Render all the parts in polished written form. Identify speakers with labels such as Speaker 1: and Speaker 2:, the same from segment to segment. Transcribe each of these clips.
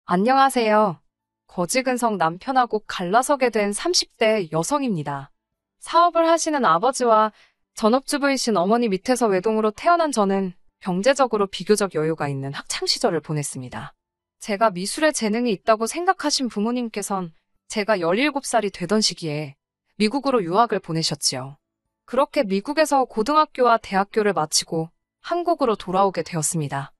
Speaker 1: 안녕하세요. 거지근성 남편하고 갈라서게 된 30대 여성입니다. 사업을 하시는 아버지와 전업주부이신 어머니 밑에서 외동으로 태어난 저는 경제적으로 비교적 여유가 있는 학창시절을 보냈습니다. 제가 미술에 재능이 있다고 생각하신 부모님께선 제가 17살이 되던 시기에 미국으로 유학을 보내셨지요. 그렇게 미국에서 고등학교와 대학교를 마치고 한국으로 돌아오게 되었습니다.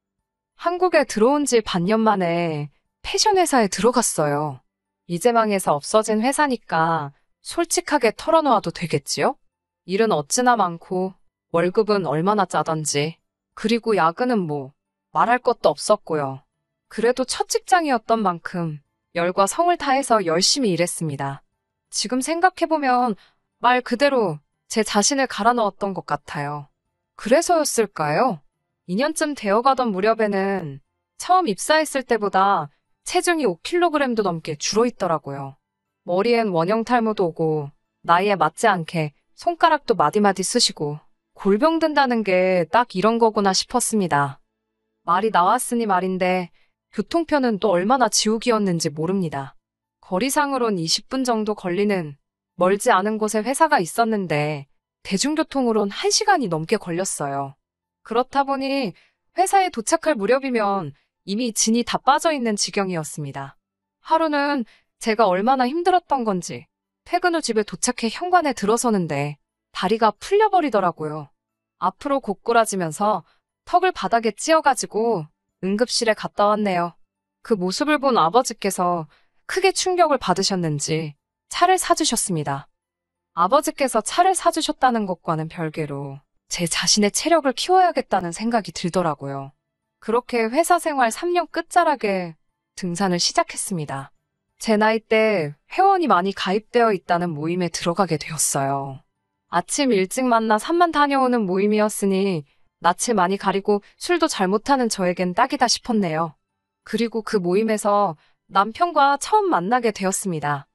Speaker 1: 한국에 들어온 지 반년 만에 패션 회사에 들어갔어요. 이제 망해서 없어진 회사니까 솔직하게 털어놓아도 되겠지요? 일은 어찌나 많고 월급은 얼마나 짜던지, 그리고 야근은 뭐 말할 것도 없었고요. 그래도 첫 직장이었던 만큼 열과 성을 다해서 열심히 일했습니다. 지금 생각해보면 말 그대로 제 자신을 갈아 넣었던 것 같아요. 그래서였을까요? 2년쯤 되어가던 무렵에는 처음 입사했을 때보다 체중이 5kg도 넘게 줄어있더라고요. 머리엔 원형 탈모도 오고 나이에 맞지 않게 손가락도 마디마디 쑤시고 골병 든다는 게 딱 이런 거구나 싶었습니다. 말이 나왔으니 말인데 교통편은 또 얼마나 지옥이었는지 모릅니다. 거리상으론 20분 정도 걸리는 멀지 않은 곳에 회사가 있었는데 대중교통으론 1시간이 넘게 걸렸어요. 그렇다 보니 회사에 도착할 무렵이면 이미 진이 다 빠져있는 지경이었습니다. 하루는 제가 얼마나 힘들었던 건지 퇴근 후 집에 도착해 현관에 들어서는데 다리가 풀려버리더라고요. 앞으로 고꾸라지면서 턱을 바닥에 찧어가지고 응급실에 갔다 왔네요. 그 모습을 본 아버지께서 크게 충격을 받으셨는지 차를 사주셨습니다. 아버지께서 차를 사주셨다는 것과는 별개로 제 자신의 체력을 키워야겠다는 생각이 들더라고요. 그렇게 회사 생활 3년 끝자락에 등산을 시작했습니다. 제 나이 때 회원이 많이 가입되어 있다는 모임에 들어가게 되었어요. 아침 일찍 만나 산만 다녀오는 모임이었으니 낯을 많이 가리고 술도 잘 못하는 저에겐 딱이다 싶었네요. 그리고 그 모임에서 남편과 처음 만나게 되었습니다.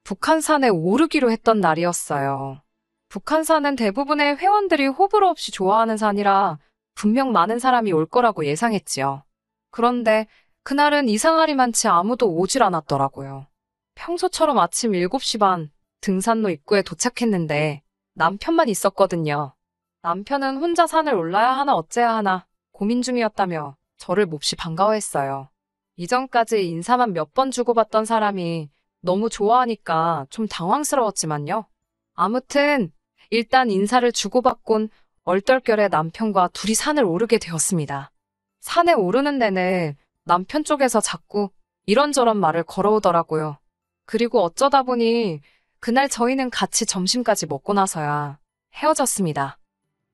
Speaker 1: 북한산에 오르기로 했던 날이었어요. 북한산은 대부분의 회원들이 호불호 없이 좋아하는 산이라 분명 많은 사람이 올 거라고 예상했지요. 그런데 그날은 이상하리만치 아무도 오질 않았더라고요. 평소처럼 아침 7시 반 등산로 입구에 도착했는데 남편만 있었거든요. 남편은 혼자 산을 올라야 하나 어째야 하나 고민 중이었다며 저를 몹시 반가워했어요. 이전까지 인사만 몇 번 주고받던 사람이 너무 좋아하니까 좀 당황스러웠지만요. 아무튼 일단 인사를 주고받곤 얼떨결에 남편과 둘이 산을 오르게 되었습니다. 산에 오르는 내내 남편 쪽에서 자꾸 이런저런 말을 걸어오더라고요. 그리고 어쩌다 보니 그날 저희는 같이 점심까지 먹고 나서야 헤어졌습니다.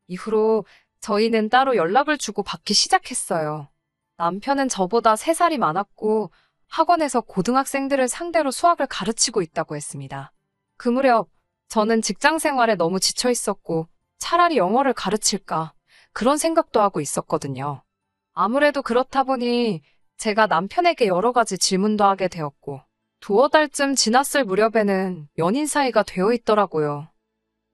Speaker 1: 이후로 저희는 따로 연락을 주고 받기 시작했어요. 남편은 저보다 3살이 많았고 학원에서 고등학생들을 상대로 수학을 가르치고 있다고 했습니다. 그 무렵 저는 직장 생활에 너무 지쳐 있었고 차라리 영어를 가르칠까 그런 생각도 하고 있었거든요. 아무래도 그렇다 보니 제가 남편에게 여러 가지 질문도 하게 되었고 2달쯤 지났을 무렵에는 연인 사이가 되어 있더라고요.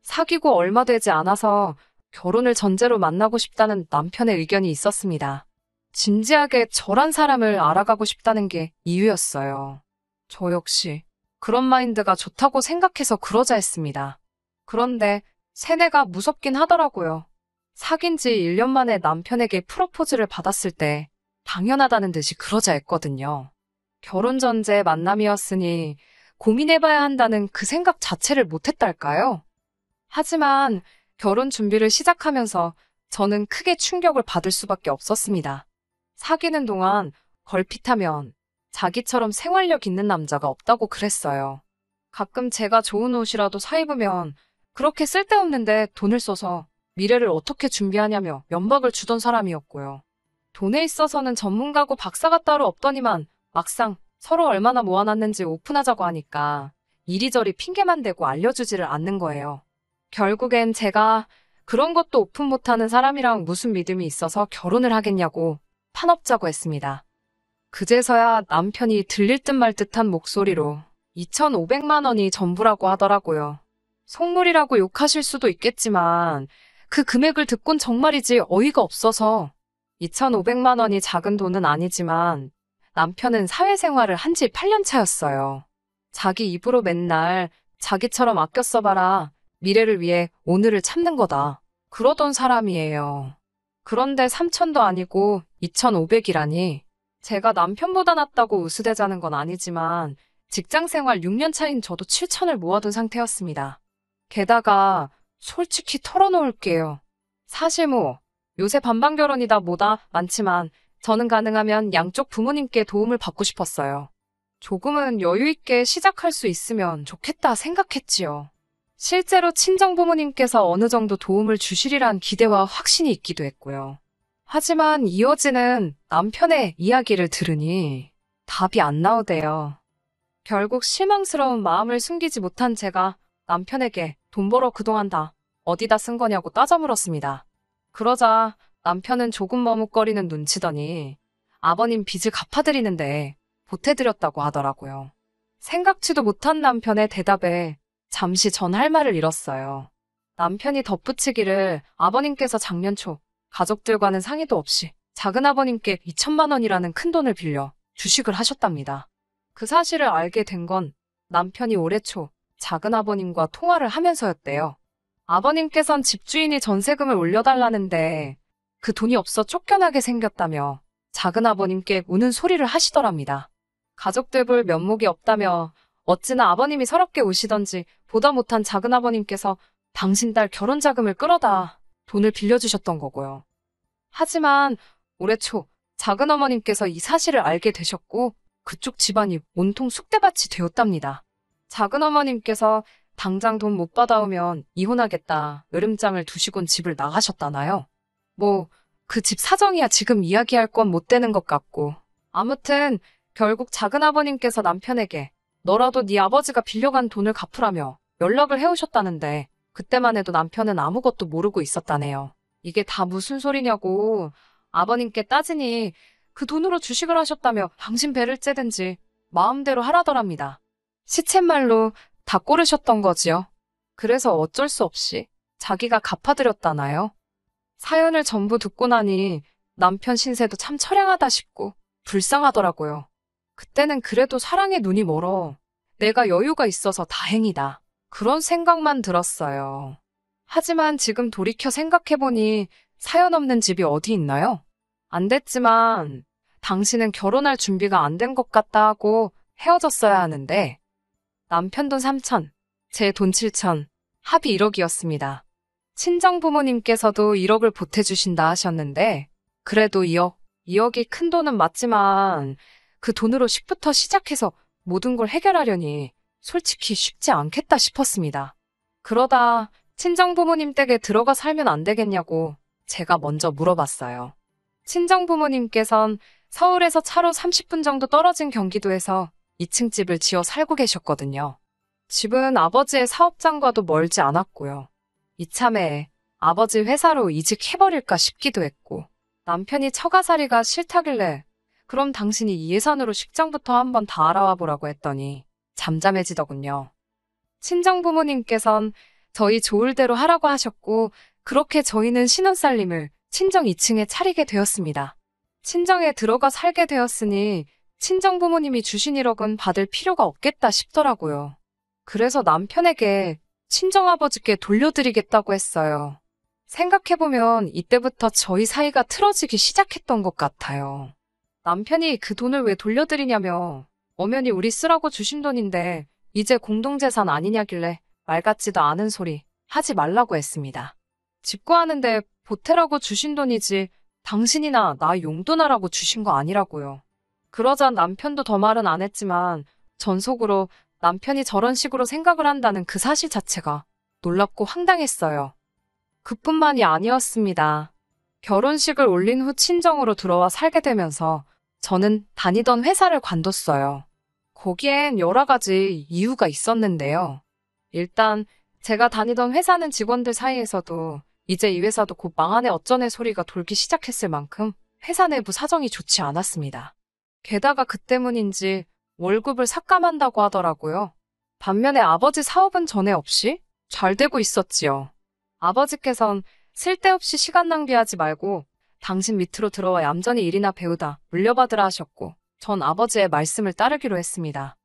Speaker 1: 사귀고 얼마 되지 않아서 결혼을 전제로 만나고 싶다는 남편의 의견이 있었습니다. 진지하게 저란 사람을 알아가고 싶다는 게 이유였어요. 저 역시 그런 마인드가 좋다고 생각해서 그러자 했습니다. 그런데 세뇌가 무섭긴 하더라고요. 사귄 지 1년 만에 남편에게 프로포즈를 받았을 때 당연하다는 듯이 그러자 했거든요. 결혼 전제 만남이었으니 고민해봐야 한다는 그 생각 자체를 못했달까요? 하지만 결혼 준비를 시작하면서 저는 크게 충격을 받을 수밖에 없었습니다. 사귀는 동안 걸핏하면 자기처럼 생활력 있는 남자가 없다고 그랬어요. 가끔 제가 좋은 옷이라도 사 입으면 그렇게 쓸데없는데 돈을 써서 미래를 어떻게 준비하냐며 면박을 주던 사람이었고요. 돈에 있어서는 전문가고 박사가 따로 없더니만 막상 서로 얼마나 모아놨는지 오픈하자고 하니까 이리저리 핑계만 대고 알려주지를 않는 거예요. 결국엔 제가 그런 것도 오픈 못하는 사람이랑 무슨 믿음이 있어서 결혼을 하겠냐고 판업자고 했습니다. 그제서야 남편이 들릴 듯 말 듯한 목소리로 2,500만 원이 전부라고 하더라고요. 속물이라고 욕하실 수도 있겠지만 그 금액을 듣곤 정말이지 어이가 없어서 2,500만 원이 작은 돈은 아니지만 남편은 사회생활을 한 지 8년 차였어요. 자기 입으로 맨날 자기처럼 아껴 써봐라. 미래를 위해 오늘을 참는 거다. 그러던 사람이에요. 그런데 3천도 아니고 2,500이라니. 제가 남편보다 낫다고 우스대자는 건 아니지만 직장생활 6년 차인 저도 7천을 모아둔 상태였습니다. 게다가 솔직히 털어놓을게요. 사실 요새 반반 결혼이다 뭐다 많지만 저는 가능하면 양쪽 부모님께 도움을 받고 싶었어요. 조금은 여유 있게 시작할 수 있으면 좋겠다 생각했지요. 실제로 친정부모님께서 어느 정도 도움을 주시리란 기대와 확신이 있기도 했고요. 하지만 이어지는 남편의 이야기를 들으니 답이 안 나오대요. 결국 실망스러운 마음을 숨기지 못한 제가 남편에게 돈 벌어 그동안 다 어디다 쓴 거냐고 따져 물었습니다. 그러자 남편은 조금 머뭇거리는 눈치더니 아버님 빚을 갚아드리는데 보태드렸다고 하더라고요. 생각지도 못한 남편의 대답에 잠시 전 할 말을 잃었어요. 남편이 덧붙이기를 아버님께서 작년 초 가족들과는 상의도 없이 작은아버님께 2천만 원이라는 큰 돈을 빌려 주식을 하셨답니다. 그 사실을 알게 된 건 남편이 올해 초 작은아버님과 통화를 하면서였대요. 아버님께선 집주인이 전세금을 올려달라는데 그 돈이 없어 쫓겨나게 생겼다며 작은아버님께 우는 소리를 하시더랍니다. 가족들 볼 면목이 없다며 어찌나 아버님이 서럽게 우시던지 보다 못한 작은아버님께서 당신 딸 결혼 자금을 끌어다 돈을 빌려주셨던 거고요. 하지만 올해 초 작은어머님께서 이 사실을 알게 되셨고 그쪽 집안이 온통 쑥대밭이 되었답니다. 작은어머님께서 당장 돈 못 받아오면 이혼하겠다 으름장을 두시곤 집을 나가셨다나요? 그 집 사정이야 지금 이야기할 건 못 되는 것 같고. 아무튼 결국 작은아버님께서 남편에게 너라도 네 아버지가 빌려간 돈을 갚으라며 연락을 해오셨다는데 그때만 해도 남편은 아무것도 모르고 있었다네요. 이게 다 무슨 소리냐고 아버님께 따지니 그 돈으로 주식을 하셨다며 당신 배를 째든지 마음대로 하라더랍니다. 시쳇말로 다 꼬르셨던 거지요. 그래서 어쩔 수 없이 자기가 갚아드렸다나요? 사연을 전부 듣고 나니 남편 신세도 참 처량하다 싶고 불쌍하더라고요. 그때는 그래도 사랑에 눈이 멀어 내가 여유가 있어서 다행이다. 그런 생각만 들었어요. 하지만 지금 돌이켜 생각해보니 사연 없는 집이 어디 있나요? 안 됐지만 당신은 결혼할 준비가 안 된 것 같다 하고 헤어졌어야 하는데 남편 돈 3천, 제 돈 7천, 합이 1억이었습니다. 친정부모님께서도 1억을 보태주신다 하셨는데 그래도 2억이 큰 돈은 맞지만 그 돈으로 식부터 시작해서 모든 걸 해결하려니 솔직히 쉽지 않겠다 싶었습니다. 그러다 친정부모님 댁에 들어가 살면 안 되겠냐고 제가 먼저 물어봤어요. 친정부모님께선 서울에서 차로 30분 정도 떨어진 경기도에서 2층 집을 지어 살고 계셨거든요. 집은 아버지의 사업장과도 멀지 않았고요. 이참에 아버지 회사로 이직해버릴까 싶기도 했고 남편이 처가살이가 싫다길래 그럼 당신이 이 예산으로 식장부터 한번 다 알아와 보라고 했더니 잠잠해지더군요. 친정부모님께선 저희 좋을 대로 하라고 하셨고 그렇게 저희는 신혼살림을 친정 2층에 차리게 되었습니다. 친정에 들어가 살게 되었으니 친정부모님이 주신 1억은 받을 필요가 없겠다 싶더라고요. 그래서 남편에게 친정아버지께 돌려드리겠다고 했어요. 생각해보면 이때부터 저희 사이가 틀어지기 시작했던 것 같아요. 남편이 그 돈을 왜 돌려드리냐며 엄연히 우리 쓰라고 주신 돈인데 이제 공동재산 아니냐길래 말 같지도 않은 소리 하지 말라고 했습니다. 집구하는데 보태라고 주신 돈이지 당신이나 나 용돈하라고 주신 거 아니라고요. 그러자 남편도 더 말은 안 했지만 전 속으로 남편이 저런 식으로 생각을 한다는 그 사실 자체가 놀랍고 황당했어요. 그뿐만이 아니었습니다. 결혼식을 올린 후 친정으로 들어와 살게 되면서 저는 다니던 회사를 관뒀어요. 거기엔 여러 가지 이유가 있었는데요. 일단 제가 다니던 회사는 직원들 사이에서도 이제 이 회사도 곧 망하네 어쩌네 소리가 돌기 시작했을 만큼 회사 내부 사정이 좋지 않았습니다. 게다가 그 때문인지 월급을 삭감한다고 하더라고요. 반면에 아버지 사업은 전에 없이 잘 되고 있었지요. 아버지께선 쓸데없이 시간 낭비하지 말고 당신 밑으로 들어와 얌전히 일이나 배우다 물려받으라 하셨고 전 아버지의 말씀을 따르기로 했습니다.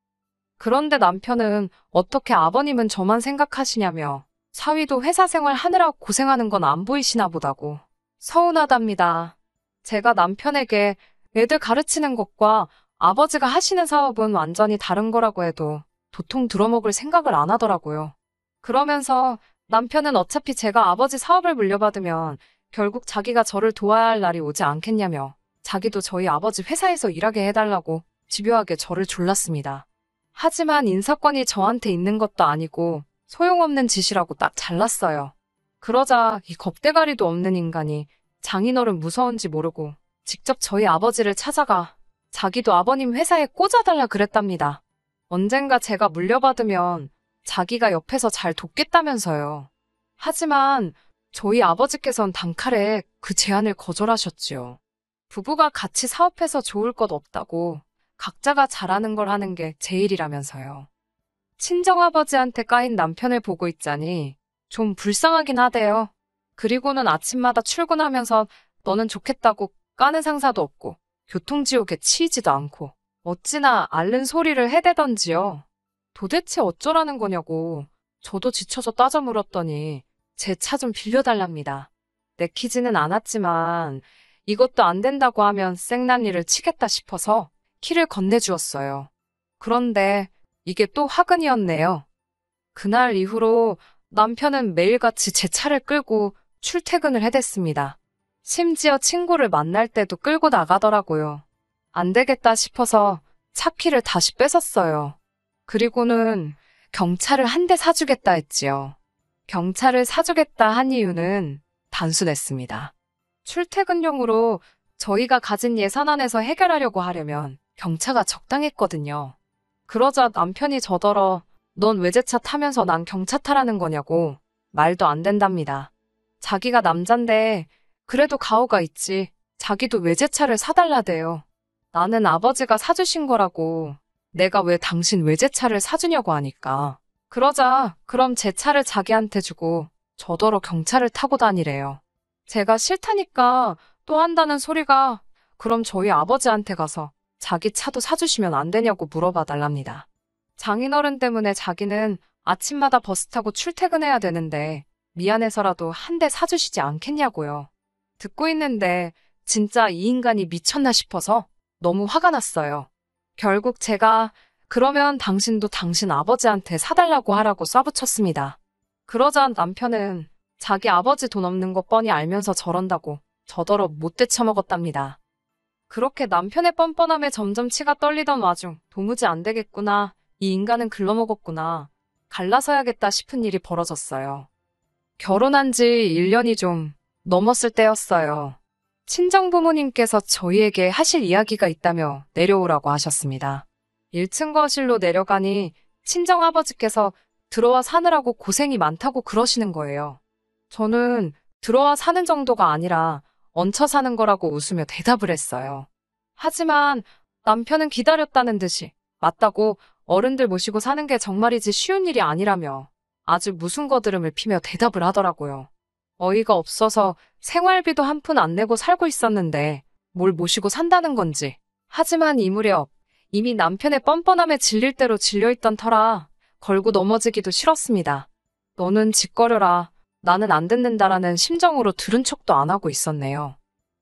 Speaker 1: 그런데 남편은 어떻게 아버님은 저만 생각하시냐며 사위도 회사 생활 하느라 고생하는 건 안 보이시나 보다고 서운하답니다. 제가 남편에게 애들 가르치는 것과 아버지가 하시는 사업은 완전히 다른 거라고 해도 도통 들어먹을 생각을 안 하더라고요. 그러면서 남편은 어차피 제가 아버지 사업을 물려받으면 결국 자기가 저를 도와야 할 날이 오지 않겠냐며 자기도 저희 아버지 회사에서 일하게 해달라고 집요하게 저를 졸랐습니다. 하지만 인사권이 저한테 있는 것도 아니고 소용없는 짓이라고 딱 잘랐어요. 그러자 이 겁대가리도 없는 인간이 장인어른 무서운지 모르고 직접 저희 아버지를 찾아가 자기도 아버님 회사에 꽂아달라 그랬답니다. 언젠가 제가 물려받으면 자기가 옆에서 잘 돕겠다면서요. 하지만 저희 아버지께선 단칼에 그 제안을 거절하셨지요. 부부가 같이 사업해서 좋을 것 없다고 각자가 잘하는 걸 하는 게 제일이라면서요. 친정아버지한테 까인 남편을 보고 있자니 좀 불쌍하긴 하대요. 그리고는 아침마다 출근하면서 너는 좋겠다고 까는 상사도 없고 교통지옥에 치이지도 않고 어찌나 앓는 소리를 해대던지요. 도대체 어쩌라는 거냐고 저도 지쳐서 따져 물었더니 제 차 좀 빌려달랍니다. 내키지는 않았지만 이것도 안 된다고 하면 생난리를 치겠다 싶어서 키를 건네주었어요. 그런데 이게 또 화근이었네요. 그날 이후로 남편은 매일같이 제 차를 끌고 출퇴근을 해댔습니다. 심지어 친구를 만날 때도 끌고 나가더라고요. 안 되겠다 싶어서 차 키를 다시 뺏었어요. 그리고는 경차를 한 대 사주겠다 했지요. 경차를 사주겠다 한 이유는 단순했습니다. 출퇴근용으로 저희가 가진 예산 안에서 해결하려고 하려면 경차가 적당했거든요. 그러자 남편이 저더러 넌 외제차 타면서 난 경차 타라는 거냐고 말도 안 된답니다. 자기가 남잔데 그래도 가오가 있지 자기도 외제차를 사달라대요. 나는 아버지가 사주신 거라고 내가 왜 당신 외제차를 사주냐고 하니까 그러자 그럼 제 차를 자기한테 주고 저더러 경차를 타고 다니래요. 제가 싫다니까 또 한다는 소리가 그럼 저희 아버지한테 가서 자기 차도 사주시면 안 되냐고 물어봐 달랍니다. 장인어른 때문에 자기는 아침마다 버스 타고 출퇴근해야 되는데 미안해서라도 한 대 사주시지 않겠냐고요. 듣고 있는데 진짜 이 인간이 미쳤나 싶어서 너무 화가 났어요. 결국 제가 그러면 당신도 당신 아버지한테 사달라고 하라고 쏴붙였습니다. 그러자 남편은 자기 아버지 돈 없는 거 뻔히 알면서 저런다고 저더러 못돼 처먹었답니다. 그렇게 남편의 뻔뻔함에 점점 치가 떨리던 와중 도무지 안 되겠구나. 이 인간은 글러먹었구나. 갈라서야겠다 싶은 일이 벌어졌어요. 결혼한 지 1년이 좀 넘었을 때였어요. 친정부모님께서 저희에게 하실 이야기가 있다며 내려오라고 하셨습니다. 1층 거실로 내려가니 친정아버지께서 들어와 사느라고 고생이 많다고 그러시는 거예요. 저는 들어와 사는 정도가 아니라 얹혀 사는 거라고 웃으며 대답을 했어요. 하지만 남편은 기다렸다는 듯이 맞다고 어른들 모시고 사는 게 정말이지 쉬운 일이 아니라며 아주 무슨 거드름을 피며 대답을 하더라고요. 어이가 없어서 생활비도 한 푼 안 내고 살고 있었는데 뭘 모시고 산다는 건지. 하지만 이 무렵 이미 남편의 뻔뻔함에 질릴 대로 질려있던 터라 걸고 넘어지기도 싫었습니다. 너는 짓거려라. 나는 안 듣는다라는 심정으로 들은 척도 안 하고 있었네요.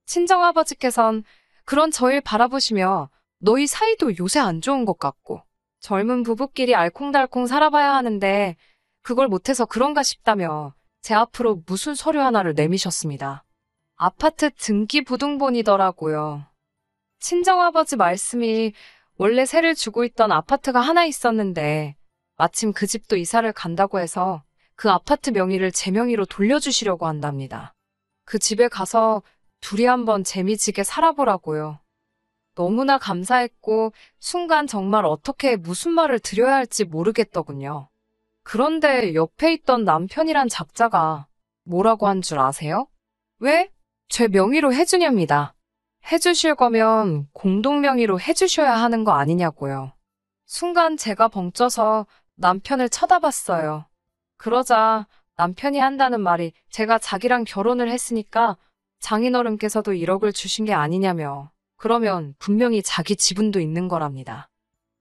Speaker 1: 친정아버지께선 그런 저를 바라보시며 너희 사이도 요새 안 좋은 것 같고 젊은 부부끼리 알콩달콩 살아봐야 하는데 그걸 못해서 그런가 싶다며 제 앞으로 무슨 서류 하나를 내미셨습니다. 아파트 등기부등본이더라고요. 친정아버지 말씀이 원래 세를 주고 있던 아파트가 하나 있었는데 마침 그 집도 이사를 간다고 해서 그 아파트 명의를 제 명의로 돌려주시려고 한답니다. 그 집에 가서 둘이 한번 재미지게 살아보라고요. 너무나 감사했고 순간 정말 어떻게 무슨 말을 드려야 할지 모르겠더군요. 그런데 옆에 있던 남편이란 작자가 뭐라고 한 줄 아세요? 왜? 제 명의로 해주냐입니다. 해주실 거면 공동 명의로 해주셔야 하는 거 아니냐고요. 순간 제가 벙쪄서 남편을 쳐다봤어요. 그러자 남편이 한다는 말이 제가 자기랑 결혼을 했으니까 장인어른께서도 1억을 주신 게 아니냐며 그러면 분명히 자기 지분도 있는 거랍니다.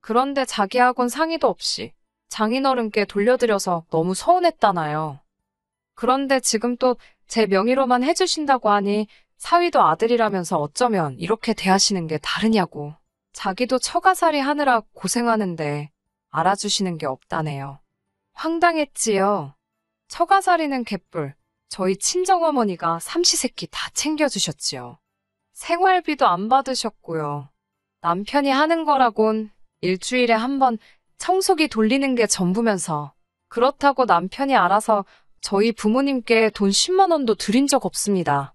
Speaker 1: 그런데 자기하고는 상의도 없이 장인어른께 돌려드려서 너무 서운했다나요. 그런데 지금 또 제 명의로만 해주신다고 하니 사위도 아들이라면서 어쩌면 이렇게 대하시는 게 다르냐고. 자기도 처가살이 하느라 고생하는데 알아주시는 게 없다네요. 황당했지요. 처가살이는 개뿔. 저희 친정어머니가 삼시세끼 다 챙겨주셨지요. 생활비도 안 받으셨고요. 남편이 하는 거라곤 일주일에 한 번 청소기 돌리는 게 전부면서 그렇다고 남편이 알아서 저희 부모님께 돈 10만 원도 드린 적 없습니다.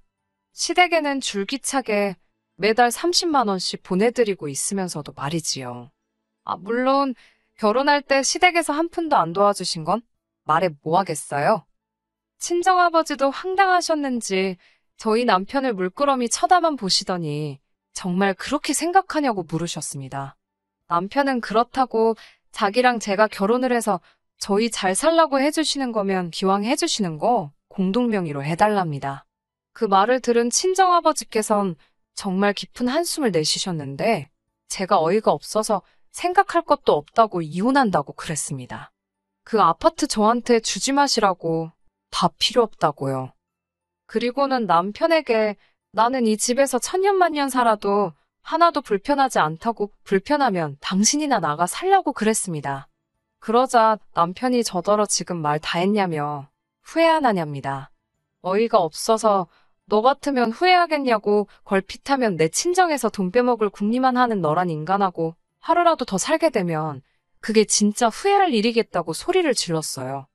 Speaker 1: 시댁에는 줄기차게 매달 30만 원씩 보내드리고 있으면서도 말이지요. 물론 결혼할 때 시댁에서 한 푼도 안 도와주신 건 말해 뭐 하겠어요? 친정아버지도 황당하셨는지 저희 남편을 물끄러미 쳐다만 보시더니 정말 그렇게 생각하냐고 물으셨습니다. 남편은 그렇다고 자기랑 제가 결혼을 해서 저희 잘 살라고 해주시는 거면 기왕 해주시는 거 공동명의로 해달랍니다. 그 말을 들은 친정아버지께선 정말 깊은 한숨을 내쉬셨는데 제가 어이가 없어서 생각할 것도 없다고 이혼한다고 그랬습니다. 그 아파트 저한테 주지 마시라고 다 필요 없다고요. 그리고는 남편에게 나는 이 집에서 천년만년 살아도 하나도 불편하지 않다고 불편하면 당신이나 나가 살라고 그랬습니다. 그러자 남편이 저더러 지금 말 다 했냐며 후회 안 하냐입니다. 어이가 없어서 너 같으면 후회하겠냐고 걸핏하면 내 친정에서 돈 빼먹을 궁리만 하는 너란 인간하고 하루라도 더 살게 되면 그게 진짜 후회할 일이겠다고 소리를 질렀어요.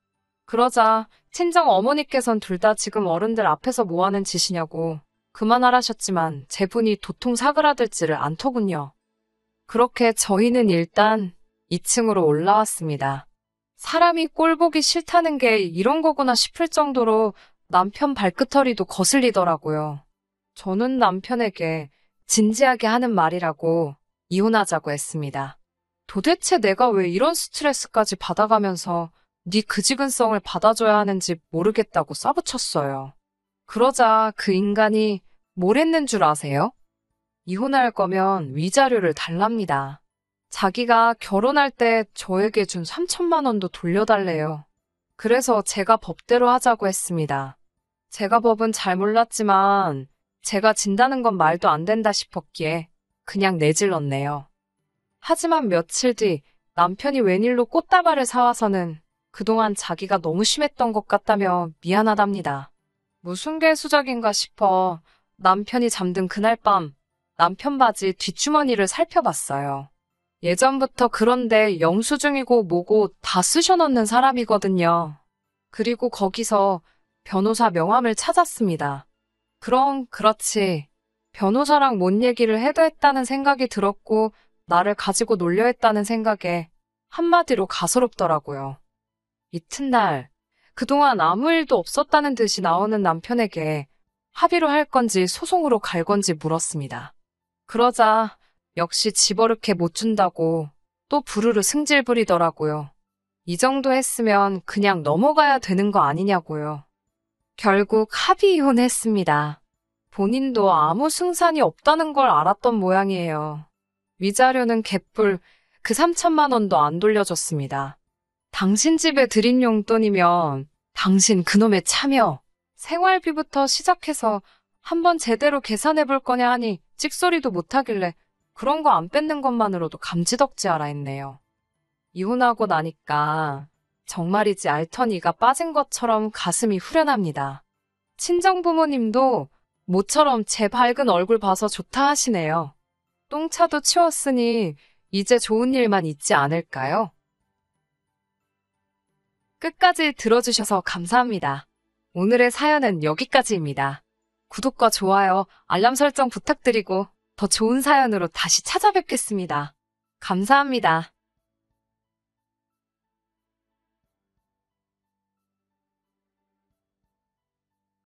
Speaker 1: 그러자 친정 어머니께선 둘 다 지금 어른들 앞에서 뭐하는 짓이냐고 그만하라셨지만 제 분이 도통 사그라들지를 않더군요. 그렇게 저희는 일단 2층으로 올라왔습니다. 사람이 꼴 보기 싫다는 게 이런 거구나 싶을 정도로 남편 발끝허리도 거슬리더라고요. 저는 남편에게 진지하게 하는 말이라고 이혼하자고 했습니다. 도대체 내가 왜 이런 스트레스까지 받아가면서 네 그지근성을 받아줘야 하는지 모르겠다고 싸붙였어요. 그러자 그 인간이 뭘 했는 줄 아세요? 이혼할 거면 위자료를 달랍니다. 자기가 결혼할 때 저에게 준 3천만 원도 돌려달래요. 그래서 제가 법대로 하자고 했습니다. 제가 법은 잘 몰랐지만 제가 진다는 건 말도 안 된다 싶었기에 그냥 내질렀네요. 하지만 며칠 뒤 남편이 웬일로 꽃다발을 사와서는 그동안 자기가 너무 심했던 것 같다며 미안하답니다. 무슨 개수작인가 싶어 남편이 잠든 그날 밤 남편 바지 뒷주머니를 살펴봤어요. 예전부터 그런데 영수증이고 뭐고 다 쑤셔넣는 사람이거든요. 그리고 거기서 변호사 명함을 찾았습니다. 그럼 그렇지. 변호사랑 뭔 얘기를 해도 했다는 생각이 들었고 나를 가지고 놀려 했다는 생각에 한마디로 가소롭더라고요. 이튿날 그동안 아무 일도 없었다는 듯이 나오는 남편에게 합의로 할 건지 소송으로 갈 건지 물었습니다. 그러자 역시 집어넣게 못 준다고 또 부르르 승질 부리더라고요. 이 정도 했으면 그냥 넘어가야 되는 거 아니냐고요. 결국 합의 이혼했습니다. 본인도 아무 승산이 없다는 걸 알았던 모양이에요. 위자료는 개뿔 그 3천만 원도 안 돌려줬습니다. 당신 집에 드린 용돈이면 당신 그놈의 차며 생활비부터 시작해서 한번 제대로 계산해 볼 거냐 하니 찍소리도 못하길래 그런 거 안 뺏는 것만으로도 감지덕지하라 했네요. 이혼하고 나니까 정말이지 알턴이가 빠진 것처럼 가슴이 후련합니다. 친정부모님도 모처럼 제 밝은 얼굴 봐서 좋다 하시네요. 똥차도 치웠으니 이제 좋은 일만 있지 않을까요? 끝까지 들어주셔서 감사합니다. 오늘의 사연은 여기까지입니다. 구독과 좋아요, 알람 설정 부탁드리고 더 좋은 사연으로 다시 찾아뵙겠습니다. 감사합니다.